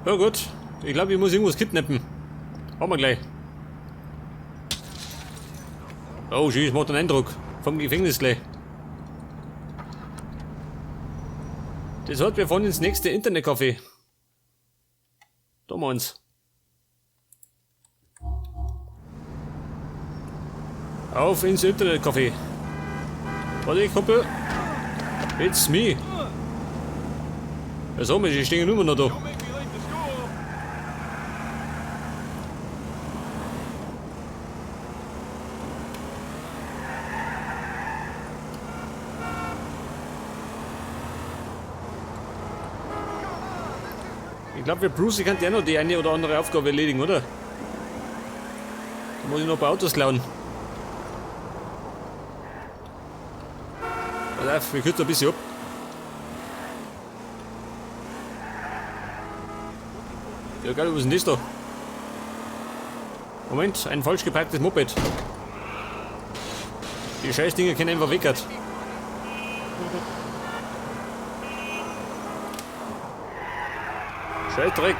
Ja gut, ich glaube, ich muss irgendwas kidnappen. Haben wir gleich. Oh, schieß, macht einen Eindruck. Vom Gefängnis gleich. Das hat, wir fahren ins nächste Internetcafé. Da mal uns. Auf ins Internetcafé. Warte, Kumpel. It's me. Ja, sag mal, ich stehe immer noch da. Ich glaube, für Bruce kann der noch die eine oder andere Aufgabe erledigen, oder? Da muss ich noch ein paar Autos klauen. Pass auf, wir kürzen ein bisschen ab. Ja geil, was ist denn das da? Moment, ein falsch geparktes Moped. Die Scheißdinger können einfach weg. Scheißdreck.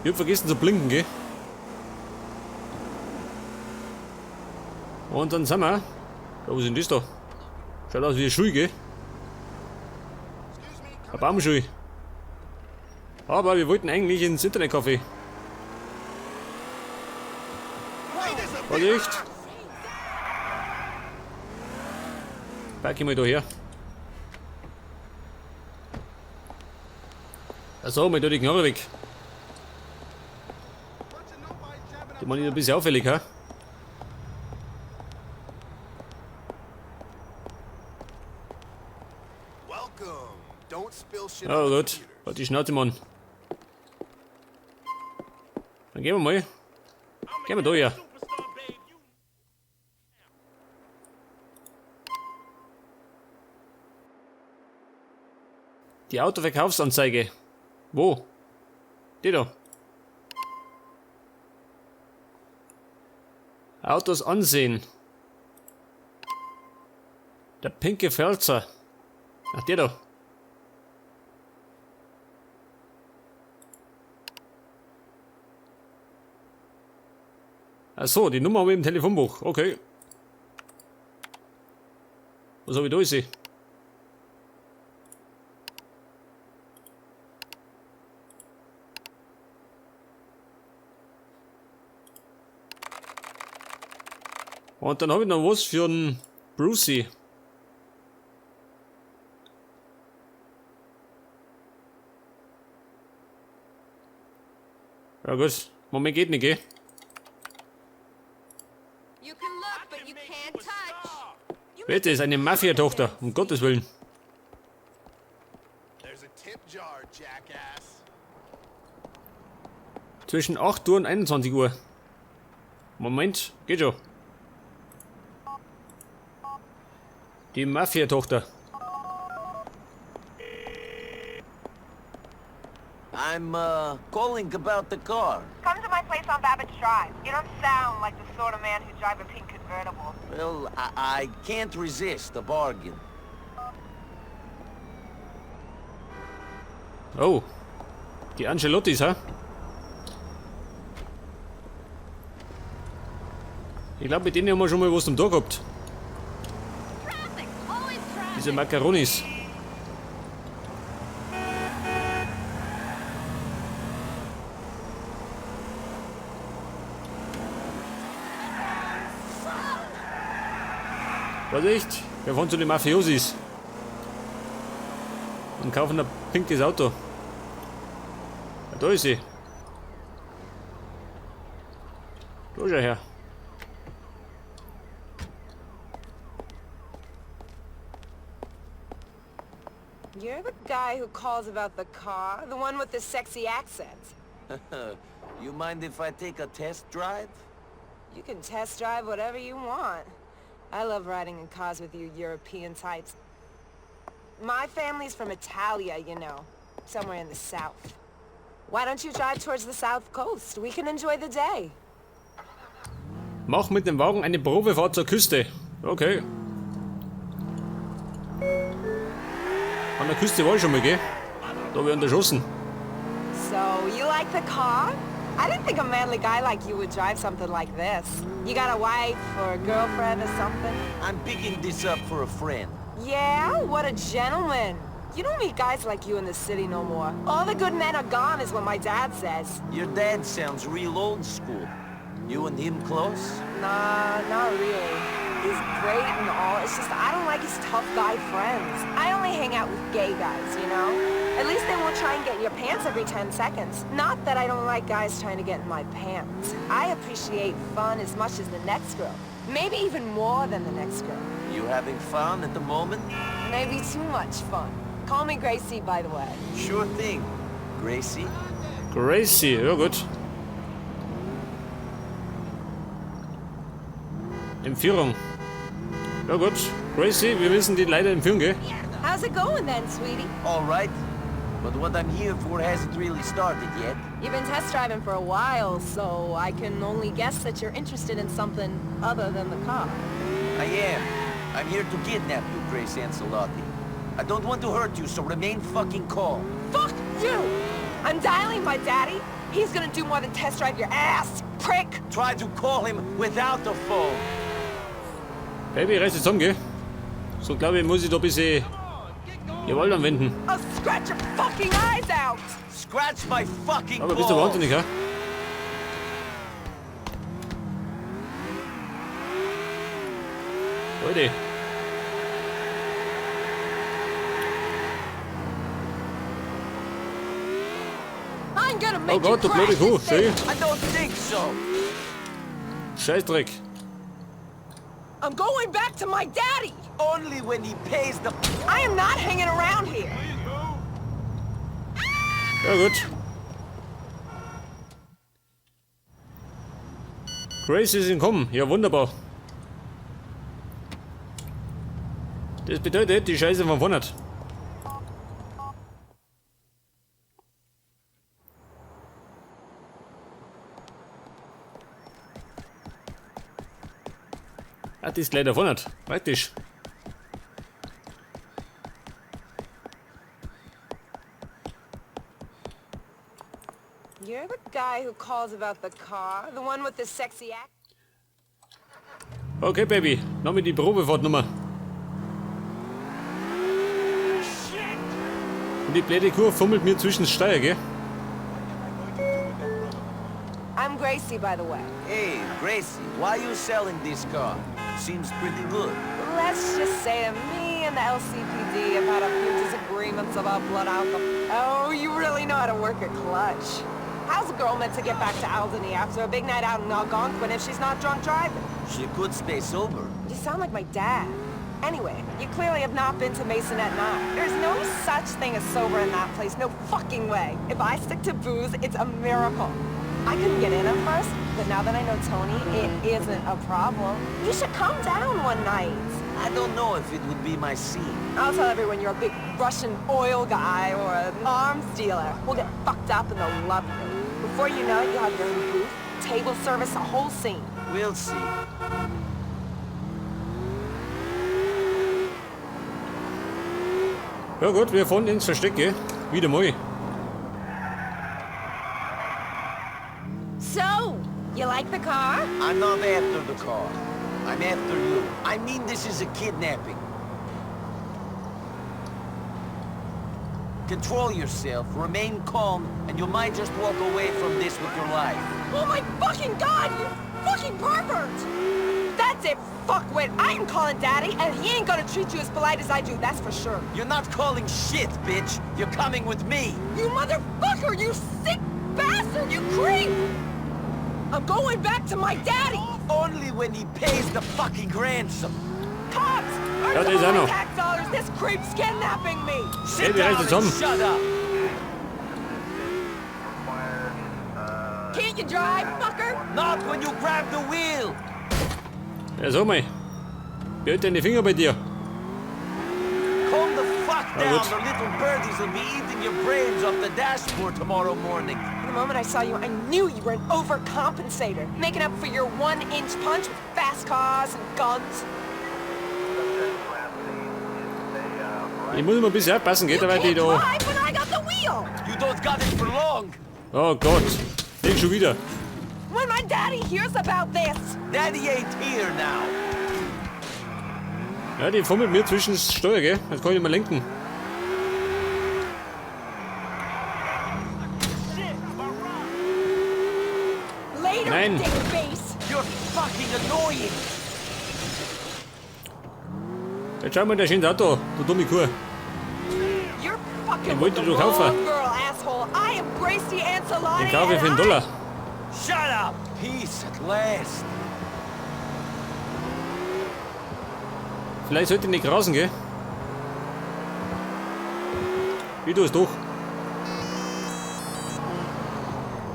Ich hab vergessen zu blinken, gell? Und dann sind wir. Ja, was ist denn das da? Schaut aus wie eine Schuhe, gell? Eine Baumschuhe. Aber wir wollten eigentlich ins Internetcafé. War nicht? Pack ich mal da her. Achso, mal da die Knarre weg. Die machen ein bisschen auffällig, ha? Oh gut, halt die Schnauze, Mann. Dann gehen wir mal. Gehen wir da her. Die Autoverkaufsanzeige. Wo? Die da. Autos ansehen. Der pinke Felser. Ach, der da. Ach so, die Nummer habe ich im Telefonbuch. Okay. Was habe ich da gesehen? Und dann habe ich noch was für einen Brucey. Ja gut, Moment geht nicht, gell? Bitte, ist eine Mafia-Tochter, um Gottes Willen. Zwischen 8 Uhr und 21 Uhr. Moment, geht schon. Die Mafia-Tochter. I'm calling about the car. Come to my place on Babbitt's Drive. You don't sound like the sort of man who'd drive a pink convertible. Well, I can't resist a bargain. Oh. Die Angelottis, ha? Ich glaube, mit denen haben wir schon mal was zum Tag gehabt. Diese Macaronis. Vorsicht, wir fahren zu den Mafiosis. Und kaufen ein pinkes Auto. Ja, da ist sie. Da ist er her. You're the guy who calls about the car, the one with the sexy accent. You mind if I take a test drive? You can test drive whatever you want. I love riding in cars with you European types. My family's from Italia, you know. Somewhere in the south. Why don't you drive towards the south coast? We can enjoy the day. Mach mit dem Wagen eine Probefahrt zur Küste. Okay. An der Küste war ich schon mal, gell? Da haben wir unterschossen. So, you like the car? I didn't think a manly guy like you would drive something like this. You got a wife or a girlfriend or something? I'm picking this up for a friend. Yeah? What a gentleman. You don't meet guys like you in the city no more. All the good men are gone is what my dad says. Your dad sounds real old school. You and him close? Nah, not really. He's great and all, it's just I don't like his tough guy friends. I only hang out with gay guys, you know? At least they won't try and get in your pants every 10 seconds. Not that I don't like guys trying to get in my pants. I appreciate fun as much as the next girl. Maybe even more than the next girl. You having fun at the moment? Maybe too much fun. Call me Gracie, by the way. Sure thing, Gracie. Gracie, ja gut. Entführung. Ja gut, Gracie, wir müssen die leider entführen, gell? How's it going then, sweetie? All right, but what I'm here for hasn't really started yet. You've been test driving for a while, so I can only guess that you're interested in something other than the car. I am. I'm here to kidnap you, Grace Ancelotti. I don't want to hurt you, so remain fucking calm. Fuck you! I'm dialing my daddy. He's gonna do more than test drive your ass, prick! Try to call him without the phone. Baby, reiß jetzt zusammen, gell? So glaube ich, muss ich da ein bisschen Gewalt anwenden. I'll scratch your fucking eyes out! Scratch my fucking Aber bist du balls. wahnsinnig, ha? Leute. I'm gonna Oh make you Gott, du blöde crash Kuh, this thing. schön. I don't think so. Scheißdreck. I'm going back to my daddy! Only when he pays the... I am not hanging around here! Ja gut. Grace ist entkommen. Ja, wunderbar. Das bedeutet, die Scheiße von vorne hat. Ah, die ist gleich da vorne. Praktisch. You're the guy who calls about the car, the one with the sexy act. Okay, Baby. Nochmal die Probefahrtnummer. Und die blöde Kuh fummelt mir zwischen den Steuer, gell? I'm Gracie, by the way. Hey, Gracie, why you selling this car? Seems pretty good. Let's just say that me and the LCPD have had a few disagreements about blood alcohol. Oh, you really know how to work a clutch. How's a girl meant to get back to Alderney after a big night out in Algonquin if she's not drunk driving? She could stay sober. You sound like my dad. Anyway, you clearly have not been to Mason at night. There's no such thing as sober in that place. No fucking way. If I stick to booze, it's a miracle. I couldn't get in at first, but now that I know Tony, it isn't a problem. You should come down one night. I don't know if it would be my scene. I'll tell everyone you're a big Russian oil guy or an arms dealer. We'll get fucked up and they'll love you. Before you know it, you'll have your own booth, table service, a whole scene. We'll see. Ja gut, wir fahren ins Versteck, gell? Wieder mal. So, you like the car? I'm not after the car. I'm after you. I mean, this is a kidnapping. Control yourself, remain calm, and you might just walk away from this with your life. Oh my fucking god, you fucking pervert! That's it, fuckwit. I am calling Daddy, and he ain't gonna treat you as polite as I do, that's for sure. You're not calling shit, bitch. You're coming with me. You motherfucker, you sick bastard, you creep! I'm going back to my daddy! Only when he pays the fucking ransom. Cops! Ja, Earn der ist some auch of noch. my tax dollars, this creep's kidnapping me! Sit wir down reißen and zusammen. shut up. Can't you drive, fucker? Not when you grab the wheel. Ja, sag mal. Behalt deine Finger bei dir. Calm the fuck Oh, down. gut. The little birdies will be eating your brains off the dashboard tomorrow morning. The moment I saw you, I knew you were an overcompensator, making up for your one-inch punch with fast cars and guns. Ich muss immer ein bisschen aufpassen, geht, weil die da... Drive when I got the wheel! You don't got it for long. Oh Gott, nicht schon wieder. When my daddy hears about this! Daddy ain't here now. Ja, die fummelt mir zwischen das Steuer, gell? Jetzt kann ich nicht mehr lenken. Later, Nein. dickface! You're fucking annoying. Jetzt schau mal, der schöne Auto, du dumme Kuh. You're fucking Den with wollte the du kaufen. wrong girl, asshole! I am Gracie Ancelotti Den kaufe ich für and $1. Shut up. Peace at last. Vielleicht sollte ich nicht rasen, gell? Wie du es doch.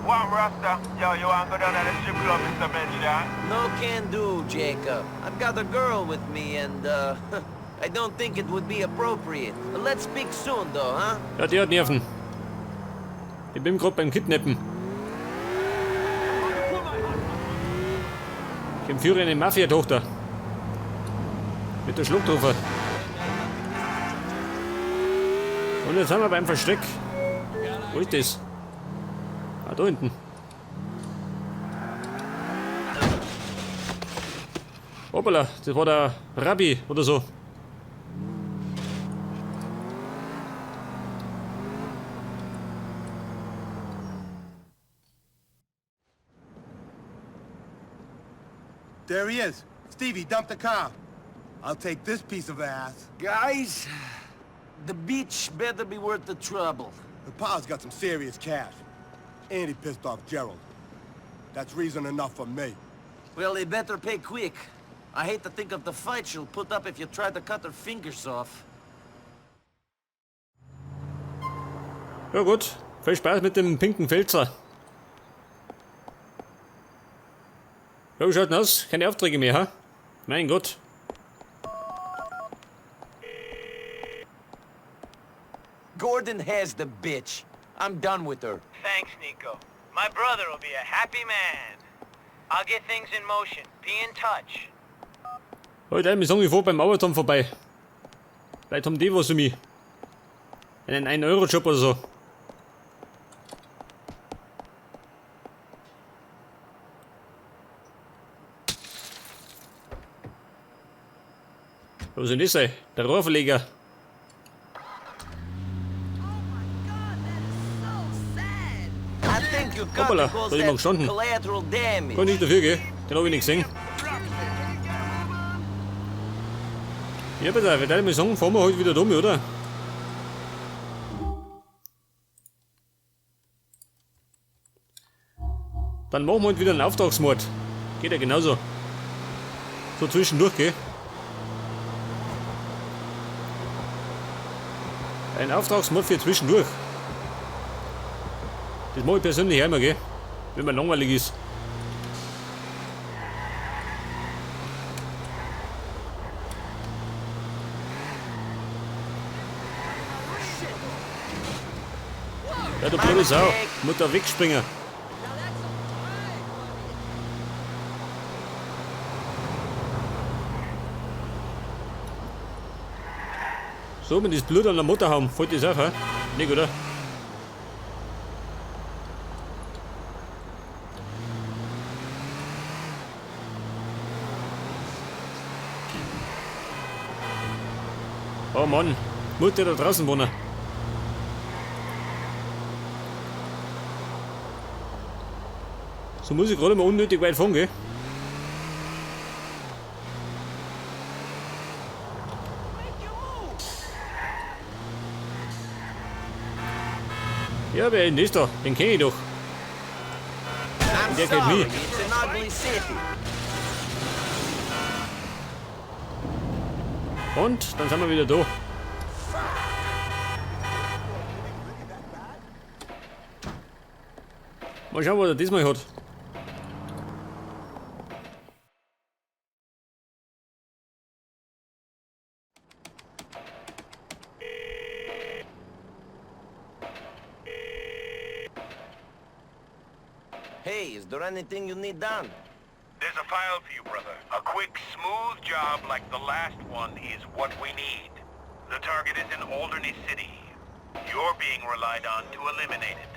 One Rasta, yo, you wanna go down to the strip club, Mr. Benja? No can do, Jacob. I've got a girl with me and, I don't think it would be appropriate. Let's speak soon, though, huh? Ja, der hat Nerven. Ich bin gerade beim Kidnappen. Ich entführe eine Mafia-Tochter. Mit der Schlucktrufe. Und jetzt sind wir beim Versteck. Wo ist das? Ah, da hinten. Hoppala, das war der Rabbi oder so. There he is. Stevie, dump the car. I'll take this piece of ass. Guys, the beach better be worth the trouble. The pa's got some serious cash. And he pissed off Gerald. That's reason enough for me. Well, they better pay quick. I hate to think of the fight she'll put up if you try to cut her fingers off. Ja gut, viel Spaß mit dem pinken Pelzer. Ja, wie schaut denn aus? Keine Aufträge mehr, ha? Mein Gott. Gordon has the bitch. I'm done with her. Thanks, Nico. My brother will be a happy man. I'll get things in motion. Be in touch. Heute wir sagen vor beim Mauerturm vorbei. Vielleicht haben die was für mich. Einen 1-Euro-Job oder so. Was soll das sein? Der Rohrverleger. I think you got Hoppala, because da hat jemand gestanden. collateral damage. Kann nicht dafür, gell? Den hab ich nicht gesehen. Ja, bitte, ich würde mal sagen, fahren wir heute wieder dumm, oder? Dann machen wir heute wieder einen Auftragsmord. Geht ja genauso. So zwischendurch, gell? Ein Auftragsmord für zwischendurch. Das mache ich persönlich einmal, gell? Wenn man langweilig ist. Ja, du blöde Sau. Muss da wegspringen. So, wenn das Blut an der Mutter haben, fällt das auf, hä? Nicht, oder? Oh Mann, muss der da draußen wohnen. So muss ich gerade mal unnötig weit fahren, gell? Ja, wer ist denn das da? Den kenne ich doch. I'm Der kennt sorry, mich. it's an ugly city. Und dann sind wir wieder da. Mal schauen, was er diesmal hat. Hey, is there anything you need done? There's a file for you, brother. A quick, smooth job like the last one is what we need. The target is in Alderney City. You're being relied on to eliminate it.